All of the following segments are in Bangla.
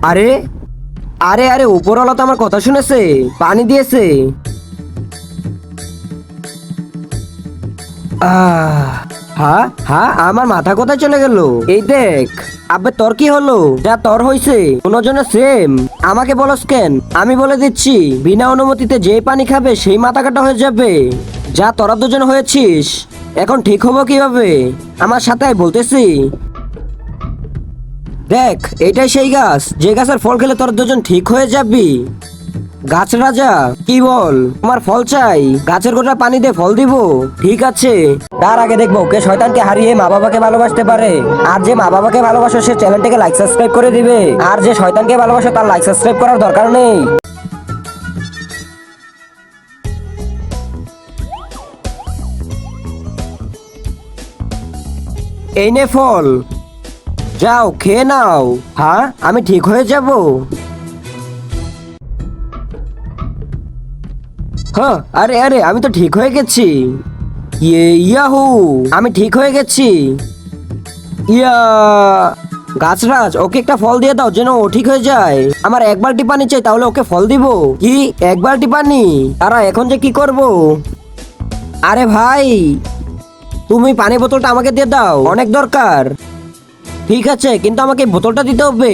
আরে আরে আরে উপরওয়ালা তো আমার কথা শুনেছে, পানি দিয়েছে। আহ হ্যাঁ হ্যাঁ, আমার মাথা কোথায় চলে গেল? এই দেখ। আবে তোর কি হলো? যা তোর হইছে দুজনের সেম। আমাকে বলস কেন? আমি বলে দিচ্ছি, বিনা অনুমতিতে যে পানি খাবে সেই মাথা কাটা হয়ে যাবে। যা তোরা দুজন হয়েছিস, এখন ঠিক হবো কিভাবে? আমার সাথে আয় বলতেছি। দেখ, এটাই সেই গাছ যে গাছের ফল খেলে তোর দুজন ঠিক হয়ে যাবি। গাছ রাজা, কি বল? তোমার ফল চাই? গাছের গোটা পানি দিয়ে ফল দিব। ঠিক আছে, তার আগে দেখবো কে শয়তানকে হারিয়ে মা বাবাকে ভালোবাসতে পারে। আর যে মা বাবাকে ভালোবাসে সে চ্যানেলটাকে লাইক সাবস্ক্রাইব করে দিবে। আর যে শয়তানকে ভালোবাসে তার লাইক সাবস্ক্রাইব করার দরকার নেই। এই নে ফল, যাও খেয়ে নাও। হ্যাঁ, আমি ঠিক হয়ে যাব। হ্যাঁ, আরে আরে, আমি তো ঠিক হয়ে গেছি। ইয়াহু, আমি ঠিক হয়ে গেছি। ইয়া, গাছরাজ ওকে একটা ফল দিয়ে দাও যেন ও ঠিক হয়ে যায়। আমার এক বালতি পানি চাই, তাহলে ওকে ফল দিব। কি, এক বালতি পানি? তারা এখন যে কি করব? আরে ভাই, তুমি পানি বোতলটা আমাকে দিয়ে দাও, অনেক দরকার। ঠিক আছে, কিন্তু আমাকে এই বোতলটা দিতে হবে।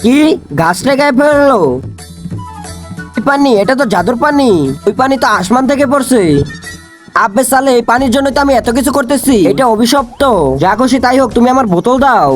কি, গাছটা গায়ে ফেললো? পানি, এটা তো জাদুর পানি। ওই পানি তো আসমান থেকে পড়ছে। আব্বে সালে, এই পানির জন্য তো আমি এত কিছু করতেছি। এটা অভিশপ্ত। যা খুশি তাই হোক, তুমি আমার বোতল দাও।